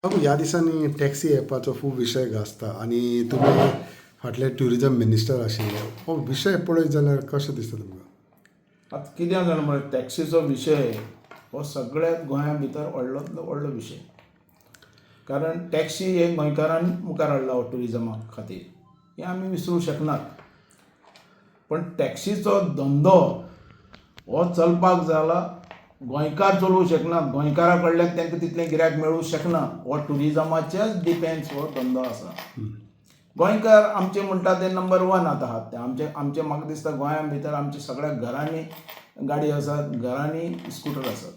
ह्या दिसांनी टॅक्सी ॲपाचो खूब विशय गाजता आनी तुमी फाटले ट्युरिजम मिनिस्टर आशिल्ले. हो विशय पळयत जाल्यार कशें दिसता तुमकां? आतां कितें जालें म्हळ्यार टॅक्सीचो विशय हो सगळ्यात गोंया भितर व्हडलोंतलो व्हडलो विशय. कारण टॅक्सी हे गोंयकारांनी मुखार हाडला हो ट्युरिजमा खातीर, हें आमी विसरूंक शकनात. पण टॅक्सीचो धंदो हो चलपाक जाला, गोंयकार चलोवंक शकनात, गोंयकारा कडल्यान तांकां तितलें गिरायक मेळूंक शकना. हो ट्युरिजमाचेच डिपेंड्स हो धंदो आसा. गोंयकार आमचे म्हणटा ते नंबर 1 आहात ते आमचे म्हाका दिसता गोंया भितर आमच्या सगळ्या घरांनी गाडी आसात, घरांनी स्कुटर आसात.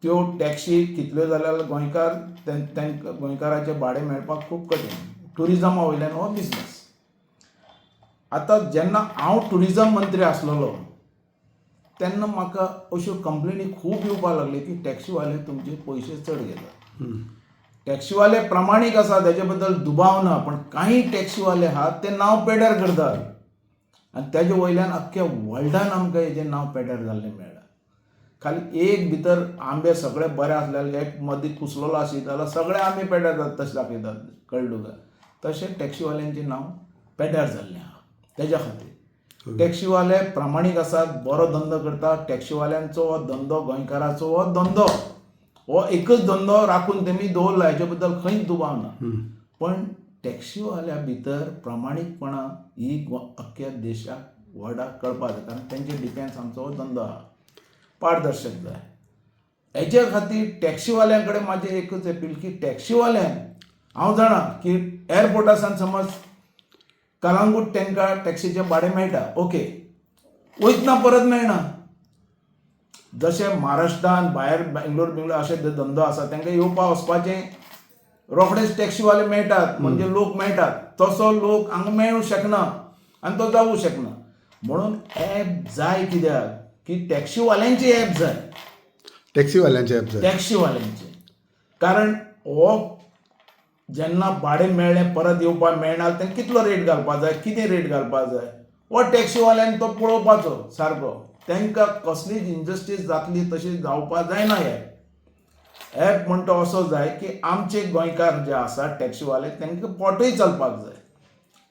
त्यो टॅक्सी कितल्यो जाल्यार गोंयकार तांकां गोंयकाराचें भाडें मेळपाक खूब कठीण. ट्युरिजमा वयल्यान हो बिजनस. आतां जेन्ना हांव ट्युरिजम मंत्री आसलोलो तेन्ना म्हाका अश्यो कंप्लेनी खूब येवपाक लागल्यो की टॅक्सीवाले तुमचे पयशे चड घेतात. टॅक्सीवाले प्रामाणीक आसा तेजे बद्दल दुबाव ना, पण काही टॅक्सीवाले आहात ते नांव पेड्यार करतात आनी तेजे वयल्यान अख्ख्या वर्ल्डान आमकां हेजें नांव पेड्यार जाल्लें मेळ्ळां. खाली एक भितर आंबे सगळे बरे आसलेले, एक मदीं कुसलेलो आशिल्लो जाल्यार सगळे आंबे पेड्यार जाता तशें दाखयतात. कळ्ळें तुका? तशें टॅक्सीवाल्यांचें नांव पेड्यार जाल्लें आहा. तेज्या खातीर टॅक्सीवाले प्रामाणीक आसात, बरो धंदो करतात. टॅक्सीवाल्यांचो हो धंदो, गोंयकाराचो हो धंदो, हो एकच धंदो राखून तेमी दवरला, हेजे बद्दल खंयच दुबाव ना. पण टॅक्सीवाल्या भितर प्रामाणीकपणां ही अख्ख्या देशाक वर्ल्डाक कळपाक जाय. कारण तेंचे डिपेंड्स आमचो हो धंदो आहा. पारदर्शक जाय. हेजे खातीर टॅक्सीवाल्यां कडेन म्हाजें एकच अपील की टॅक्सीवाल्यांक हांव जाणा की एअरपोर्टासान समज कलांगूट तांकां टॅक्सीचें भाडें मेळटा, ओके, वयतना परत मेळना. जशें महाराष्ट्रान भायर बेंगलोर अशे धंदो आसा तांकां येवपा वचपाचें रोखडेच टॅक्सीवाले मेळटात, म्हणजे लोक मेळटात, तसो लोक हांगा मेळूंक शकना आनी तो जावूंक शकना. म्हणून ॲप जाय कित्याक की टॅक्सीवाल्यांची ॲप जाय. टॅक्सीवाल्यांचे ॲप जाय. टॅक्सीवाल्यांचे. कारण हो जेन्ना भाडें मेळ्ळें परत येवपाक मेळना तेंकां कितलो रेट घालपाक जाय, कितें रेट घालपाक जाय, हो टॅक्सीवाल्यांनी तो पळोवपाचो सारको. तांकां कसलीच इनजस्टीस जातली तशी जावपाक जायना. हे ॲप म्हणटा असो जाय की आमचे गोंयकार जे आसा टॅक्सीवाले तांकां पोटूय चलपाक जाय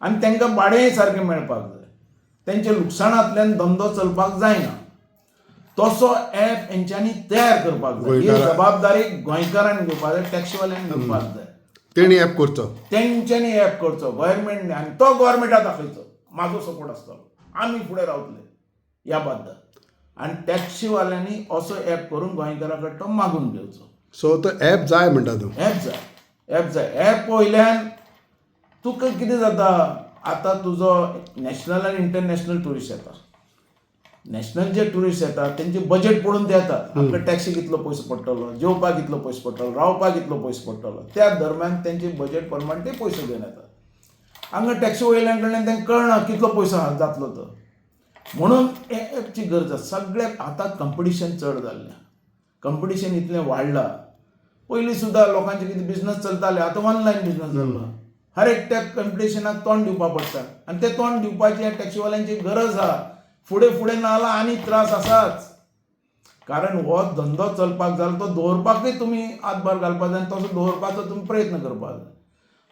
आनी तांकां भाडेंय सारकें मेळपाक जाय. तेंच्या लुकसाणांतल्यान धंदो चलपाक जायना. तसो ॲप हेंच्यांनी तयार करपाक जाय. ही जबाबदारी गोंयकारांनी घेवपाक जाय, टॅक्सीवाल्यांनी घेवपाक जाय. तेणी ॲप करचो, तेंच्यांनी ॲप करचो गव्हर्मेंटने, आनी तो गव्हर्मेंटाक दाखयचो म्हाजो सपोर्ट आसतलो, आमी फुडें रावतले ह्या बद्दल. आनी टॅक्सीवाल्यांनी असो ॲप करून गोंयकारा कडे तो मागून घेवचो. सो तो ॲप जाय म्हणटा तूं? ॲप जाय, ॲप जाय. ॲप वयल्यान तुका कितें जाता, आतां तुजो नॅशनल आनी इंटरनॅशनल ट्युरिस्ट येता. नॅशनल जे ट्युरिस्ट येतात तेंचे बजेट पळोवन ते येतात. आमकां टॅक्सी कितलो पयसो पडटलो, जेवपाक कितलो पयसो पडटलो, रावपाक कितलो पयसो पडटलो, त्या दरम्यान तेंचे बजेट प्रमाण ते पयसो घेवन येतात. हांगा टॅक्सी वयल्यान कडल्यान तांकां कळना कितलो पयसो जातलो तो. म्हणून हे ॲपची गरज आसा. सगळ्याक आतां कंपिटिशन चड जाल्लें, कंपिटिशन इतलें वाडलां. पयलीं सुद्दां लोकांचे कितें बिजनस चलताले, आतां ऑनलायन बिजनस जाल्लो. हर एकट्याक कंपिटिशनाक तोंड दिवपाक पडटा आनी तें तोंड दिवपाची ह्या टॅक्सीवाल्यांची गरज आहा. फुडें फुडें ना जाल्यार आनी त्रास आसाच. कारण हो धंदो चलपाक जाय, तो दवरपाकूय तुमी हातभार घालपाक जाय आनी तसो दवरपाचो तुमी प्रयत्न करपाक जाय.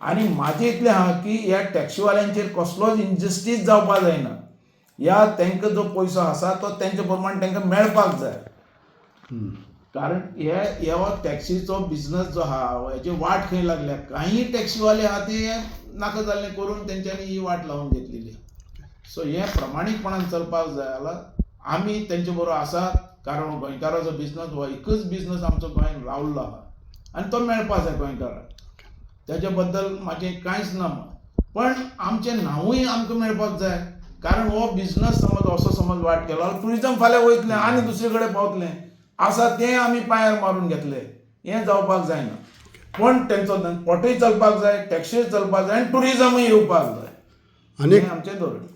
आनी म्हाजें इतलें आहा की ह्या टॅक्सीवाल्यांचेर कसलोच इनजस्टीस जावपाक जायना. ह्या तांकां जो पयसो आसा तो तेंचे प्रमाण तांकां मेळपाक जाय. कारण हे हो टॅक्सीचो बिजनस जो आहा हेची वाट खंय लागल्या. काही टॅक्सीवाले आहा ते नाका जाल्लें करून तेंच्यांनी ही वाट लावन घेतलेली. सो हे प्रमाणीकपणान चलपाक जाय जाल्यार आमी तेंचे बरोबर आसात. कारण गोंयकाराचो बिजनस हो एकच बिजनस आमचो गोंयांत रावल्लो आहा आनी तो मेळपाक जाय गोंयकाराक. तेज्या बद्दल म्हाजें कांयच ना मत. पण आमचें नांवूय आमकां मेळपाक जाय. कारण हो बिजनस समज असो समज वाट केलो जाल्यार ट्युरिजम फाल्यां वयतलें आनी दुसरे कडेन पावतलें आसा तें आमी पांयार मारून घेतले. हें जावपाक जायना. पण तेंचो पोटूय चलपाक जाय, टॅक्सीय चलपाक जाय आनी ट्युरिजमूय येवपाक जाय. आनी हें आमचें धोरण.